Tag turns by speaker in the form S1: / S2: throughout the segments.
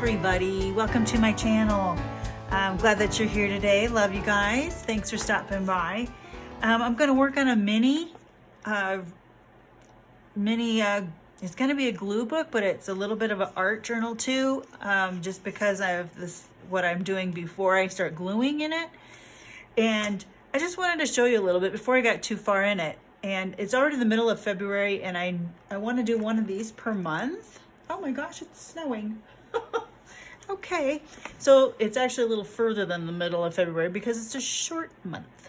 S1: everybody, welcome to my channel. I'm glad that you're here today. Love you guys. Thanks for stopping by. I'm going to work on a mini, it's going to be a glue book, but it's a little bit of an art journal too, just because I have this, what I'm doing before I start gluing in it. And I just wanted to show you a little bit before I got too far in it. And it's already the middle of February, and I want to do one of these per month. Oh my gosh, it's snowing. Okay, so it's actually a little further than the middle of February because it's a short month.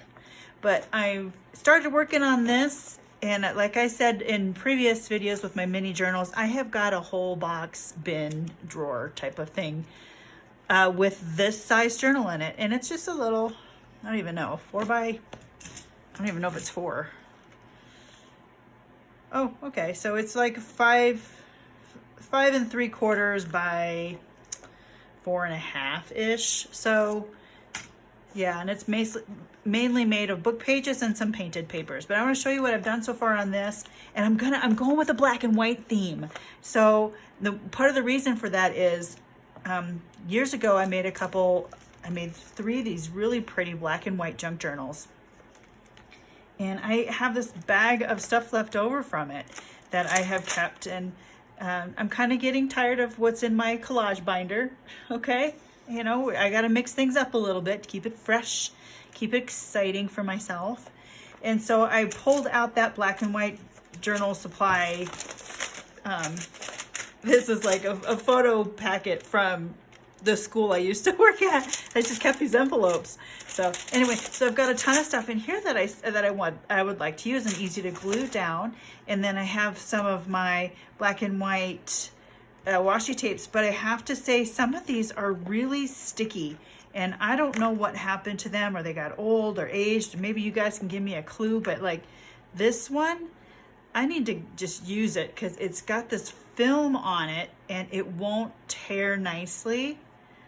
S1: But I started working on this, and like I said in previous videos with my mini journals, I have got a whole box bin drawer type of thing with this size journal in it. And it's just a little, I don't even know, I don't even know if it's 4. Oh, okay, so it's like 5 3/4 by 4.5-ish. So yeah, and it's mainly made of book pages and some painted papers. But I want to show you what I've done so far on this, and I'm going with a black and white theme. So the part of the reason for that is years ago I made 3 of these really pretty black and white junk journals. And I have this bag of stuff left over from it that I have kept, and I'm kind of getting tired of what's in my collage binder, okay? You know, I got to mix things up a little bit to keep it fresh, keep it exciting for myself. And so I pulled out that black and white journal supply. This is like a photo packet from the school I used to work at. I just kept these envelopes. So anyway, so I've got a ton of stuff in here that I would like to use and easy to glue down. And then I have some of my black and white washi tapes, but I have to say some of these are really sticky, and I don't know what happened to them, or they got old or aged. Maybe you guys can give me a clue, but like this one, I need to just use it because it's got this film on it and it won't tear nicely.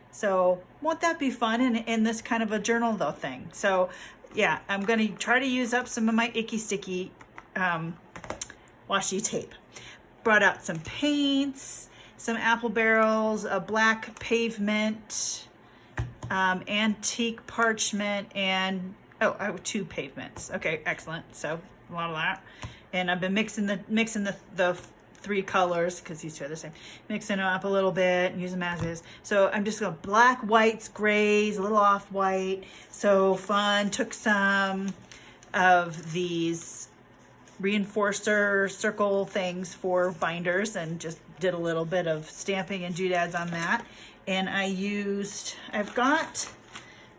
S1: So won't that be fun in this kind of a journal though thing? So yeah, I'm going to try to use up some of my icky sticky washi tape. Brought out some paints, some apple barrels, a black pavement, antique parchment, and I have 2 pavements. Okay, excellent. So a lot of that. And I've been mixing the 3 colors because these 2 are the same. Mixing them up a little bit and use them as is. So I'm just going black, whites, grays, a little off-white. So fun. Took some of these reinforcer circle things for binders and just did a little bit of stamping and doodads on that. And I've got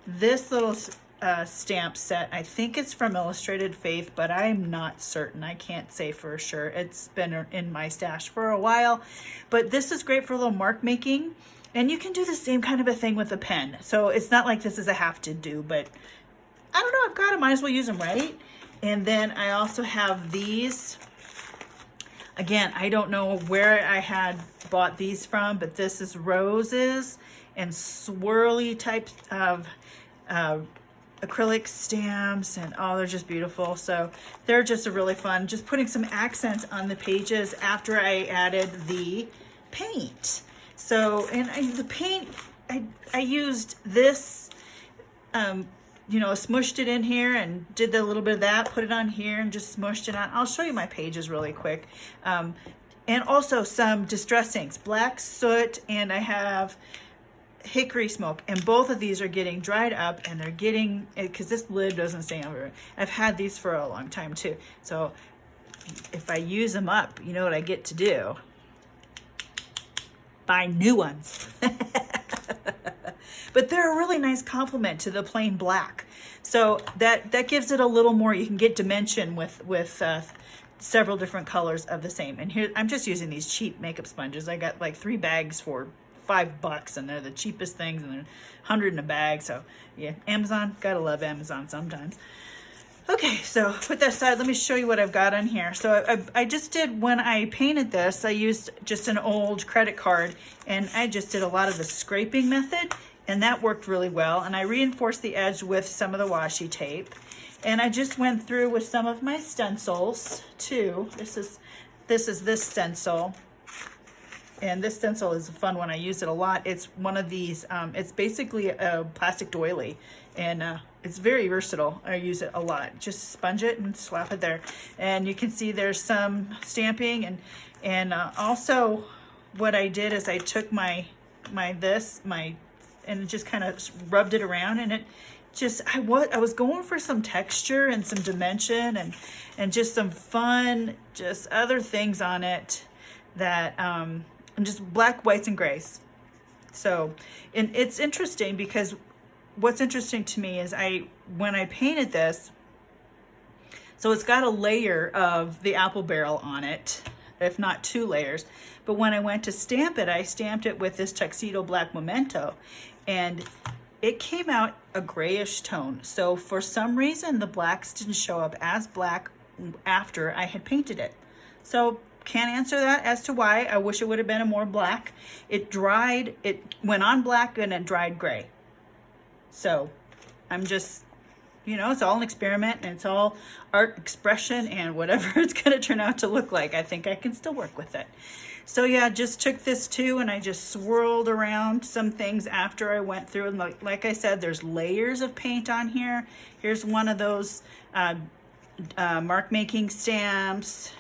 S1: this little stamp set. I think it's from Illustrated Faith, but I'm not certain. I can't say for sure. It's been in my stash for a while, but this is great for a little mark making, and you can do the same kind of a thing with a pen. So it's not like this is a have to do, but I don't know, I've got them, might as well use them, right? And then I also have these. Again, I don't know where I had bought these from, but this is roses and swirly types of acrylic stamps, and oh, they're just beautiful. So they're just a really fun, just putting some accents on the pages after I added the paint. So, and the paint, I used this, you know, smushed it in here and did a little bit of that, put it on here and just smushed it on. I'll show you my pages really quick. And also some distress inks, black soot, and I have hickory smoke, and both of these are getting dried up, and they're getting, because this lid doesn't stay over. I've had these for a long time too. So if I use them up, you know what I get to do? Buy new ones. But they're a really nice complement to the plain black. So that gives it a little more, you can get dimension with several different colors of the same. And here, I'm just using these cheap makeup sponges. I got like 3 bags for $5, and they're the cheapest things, and they're 100 in a bag. So yeah, Amazon, gotta love Amazon sometimes. Okay, so put that aside. Let me show you what I've got on here. So I just did, when I painted this, I used just an old credit card, and I just did a lot of the scraping method, and that worked really well. And I reinforced the edge with some of the washi tape, and I just went through with some of my stencils too. This is this stencil. And this stencil is a fun one. I use it a lot. It's one of these, it's basically a plastic doily, and it's very versatile. I use it a lot. Just sponge it and slap it there. And you can see there's some stamping, and also what I did is I took my and just kind of rubbed it around, and it just, I was going for some texture and some dimension and just some fun, just other things on it that, and just black, whites, and grays. So, and it's interesting because what's interesting to me is when I painted this, so it's got a layer of the apple barrel on it, if not 2 layers. But when I went to stamp it, I stamped it with this Tuxedo Black Memento, and it came out a grayish tone. So for some reason, the blacks didn't show up as black after I had painted it. So can't answer that as to why. I wish it would have been a more black. It dried, it went on black and then dried gray. So I'm just, you know, it's all an experiment, and it's all art expression, and whatever it's going to turn out to look like, I think I can still work with it. So yeah, just took this too, and I just swirled around some things after I went through. And like I said, there's layers of paint on here. Here's one of those mark making stamps.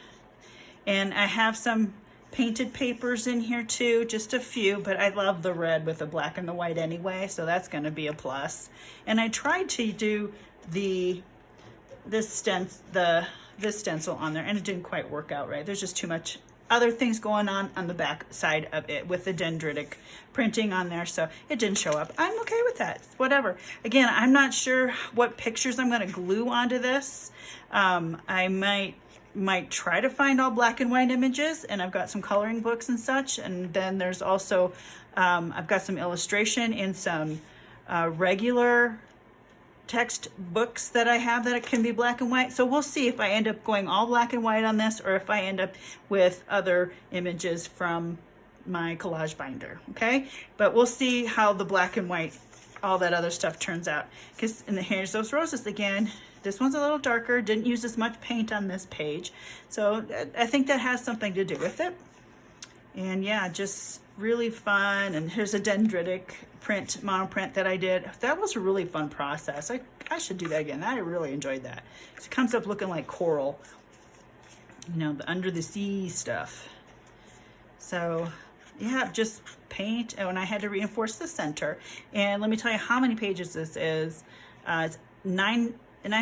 S1: And I have some painted papers in here too, just a few, but I love the red with the black and the white anyway, so that's going to be a plus. And I tried to do this stencil on there, and it didn't quite work out right. There's just too much other things going on the back side of it with the dendritic printing on there, so it didn't show up. I'm okay with that, whatever. Again, I'm not sure what pictures I'm going to glue onto this. I might try to find all black and white images, and I've got some coloring books and such, and then there's also I've got some illustration in some regular text books that I have that it can be black and white. So we'll see if I end up going all black and white on this, or if I end up with other images from my collage binder, okay? But we'll see how the black and white, all that other stuff turns out. And here's those roses again. This one's a little darker, didn't use as much paint on this page. So I think that has something to do with it. And yeah, just really fun. And here's a dendritic print, monoprint that I did. That was a really fun process. I should do that again. I really enjoyed that. It comes up looking like coral, you know, the under the sea stuff. So yeah, just paint. Oh, and I had to reinforce the center. And let me tell you how many pages this is. It's 9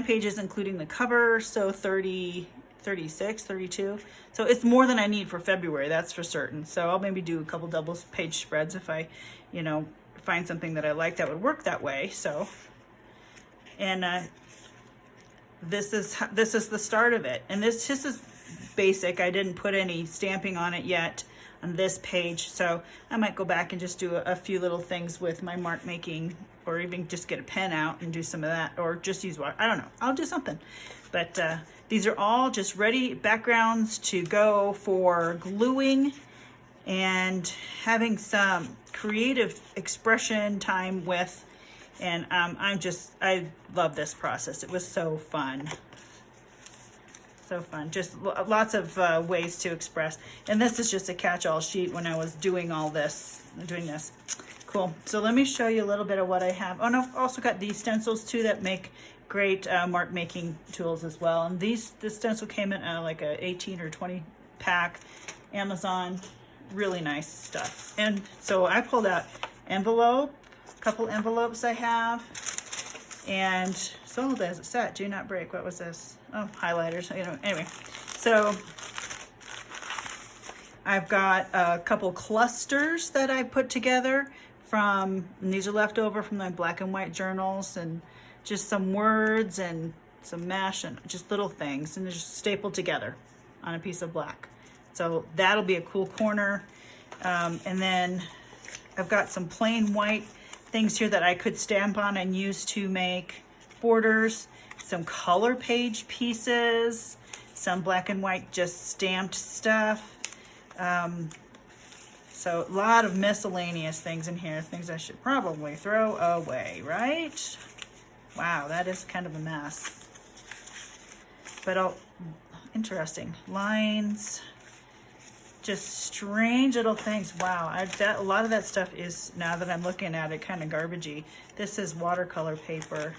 S1: pages, including the cover, so 30, 36, 32. So it's more than I need for February, that's for certain. So I'll maybe do a couple double page spreads if I, you know, find something that I like that would work that way. So, and this is the start of it. And this is basic. I didn't put any stamping on it yet on this page, so I might go back and just do a few little things with my mark making, or even just get a pen out and do some of that, or just use water. I don't know. I'll do something. But these are all just ready backgrounds to go for gluing and having some creative expression time with. And I love this process. It was so fun. So fun. Just lots of ways to express. And this is just a catch-all sheet when I was doing all this, doing this. Cool. So let me show you a little bit of what I have. Oh, and I've also got these stencils too that make great mark making tools as well. And this stencil came in like a 18 or 20 pack, Amazon. Really nice stuff. And so I pulled out a couple envelopes I have, and sold as a set. Do not break. What was this? Oh, highlighters. You know. Anyway, so I've got a couple clusters that I put together and these are left over from my black and white journals, and just some words and some mesh and just little things, and they're just stapled together on a piece of black. So that'll be a cool corner. And then I've got some plain white things here that I could stamp on and use to make borders, some color page pieces, some black and white just stamped stuff. So a lot of miscellaneous things in here, things I should probably throw away, right? Wow, that is kind of a mess. But interesting. Lines, Just strange little things. Wow, a lot of that stuff is, now that I'm looking at it, kind of garbagey. This is watercolor paper.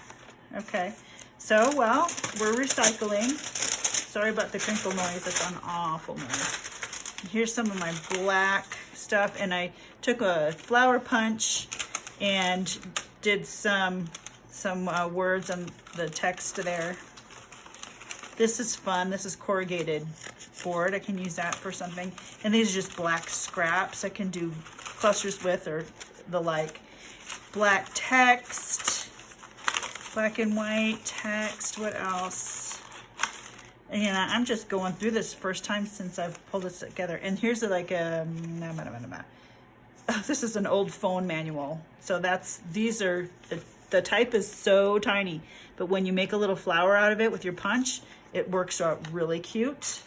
S1: Okay, so, well, we're recycling. Sorry about the crinkle noise. That's an awful noise. Here's some of my black stuff, and I took a flower punch and did some words on the text there. This is fun. This is corrugated board. I can use that for something. And these are just black scraps I can do clusters with or the like. Black text, black and white text. What else? And I'm just going through this first time since I've pulled this together. And here's like a, this is an old phone manual. So these are, the type is so tiny, but when you make a little flower out of it with your punch, it works out really cute.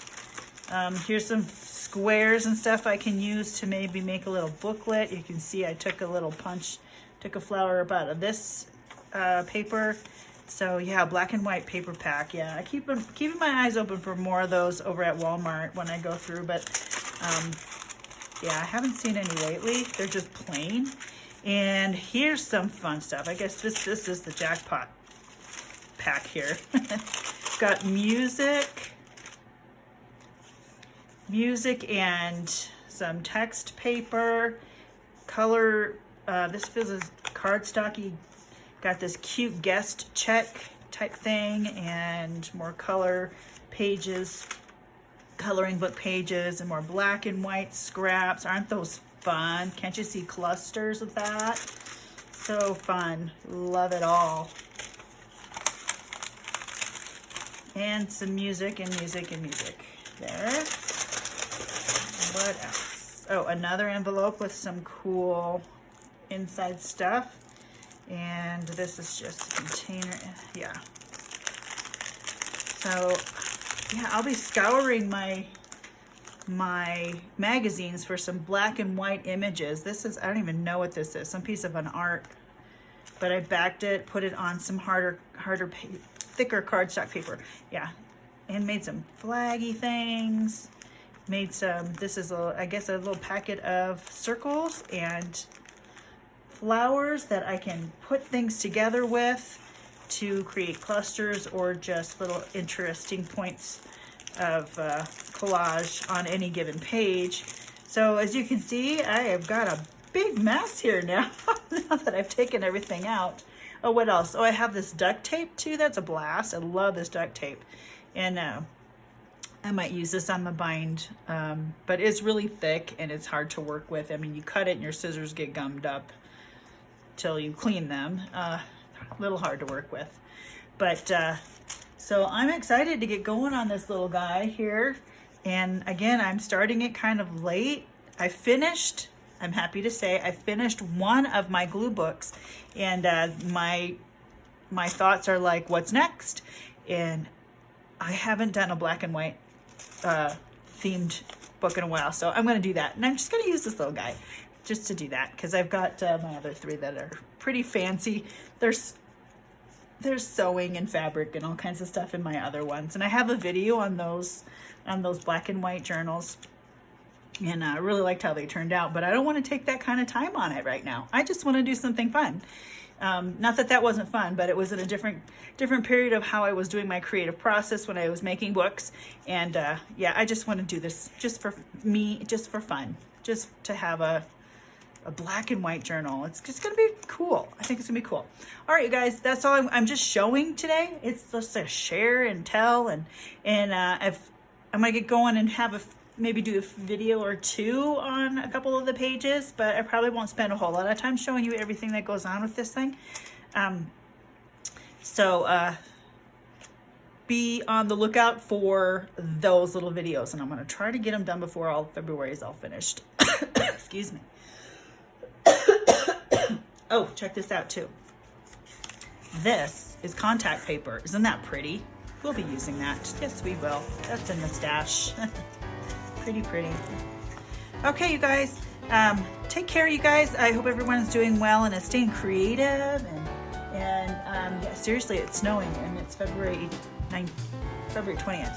S1: Here's some squares and stuff I can use to maybe make a little booklet. You can see I took a little punch, took a flower up out of this paper. So yeah, black and white paper pack. Yeah, I keeping my eyes open for more of those over at Walmart when I go through, but yeah, I haven't seen any lately. They're just plain. And here's some fun stuff. I guess this is the jackpot pack here. It's got music and some text paper, color. This feels as cardstocky. Got this cute guest check type thing and more color pages, coloring book pages, and more black and white scraps. Aren't those fun? Can't you see clusters of that? So fun. Love it all. And some music and music and music. There. What else? Oh, another envelope with some cool inside stuff. And this is just a container. Yeah. So, yeah, I'll be scouring my magazines for some black and white images. This is, I don't even know what this is. Some piece of an art. But I backed it, put it on some thicker cardstock paper. Yeah. And made some flaggy things. Made some, this is, I guess, a little packet of circles and flowers that I can put things together with to create clusters or just little interesting points of collage on any given page. So as you can see, I have got a big mess here now, now that I've taken everything out. Oh, what else? Oh, I have this duct tape too. That's a blast. I love this duct tape. And I might use this on the bind, but it's really thick and it's hard to work with. I mean, you cut it and your scissors get gummed up till you clean them. A little hard to work with. But so I'm excited to get going on this little guy here. And again, I'm starting it kind of late. I'm happy to say, I finished one of my glue books, and my thoughts are like, what's next? And I haven't done a black and white themed book in a while, so I'm going to do that. And I'm just going to use this little guy just to do that, because I've got my other three that are pretty fancy. There's sewing and fabric and all kinds of stuff in my other ones, and I have a video on those black and white journals, and I really liked how they turned out, but I don't want to take that kind of time on it right now. I just want to do something fun. Not that that wasn't fun, but it was in a different period of how I was doing my creative process when I was making books. And yeah, I just want to do this just for me, just for fun, just to have a black and white journal. It's just going to be cool. I think it's going to be cool. All right, you guys, that's all I'm just showing today. It's just a share and tell. And if I'm going to get going and have maybe do a video or two on a couple of the pages, but I probably won't spend a whole lot of time showing you everything that goes on with this thing. So be on the lookout for those little videos, and I'm going to try to get them done before all February is all finished. Excuse me. Oh, check this out too. This is contact paper. Isn't that pretty? We'll be using that. Yes, we will. That's in the stash. Pretty. Okay, you guys, take care, you guys. I hope everyone's doing well and is staying creative. And yeah, seriously, it's snowing and it's February 20th.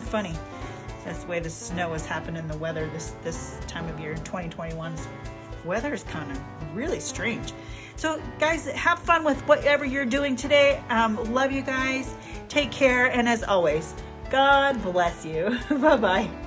S1: Funny. That's the way the snow has happened in the weather this time of year. 2021's weather is kind of really strange. So guys, have fun with whatever you're doing today. Love you guys. Take care. And as always, God bless you. Bye-bye.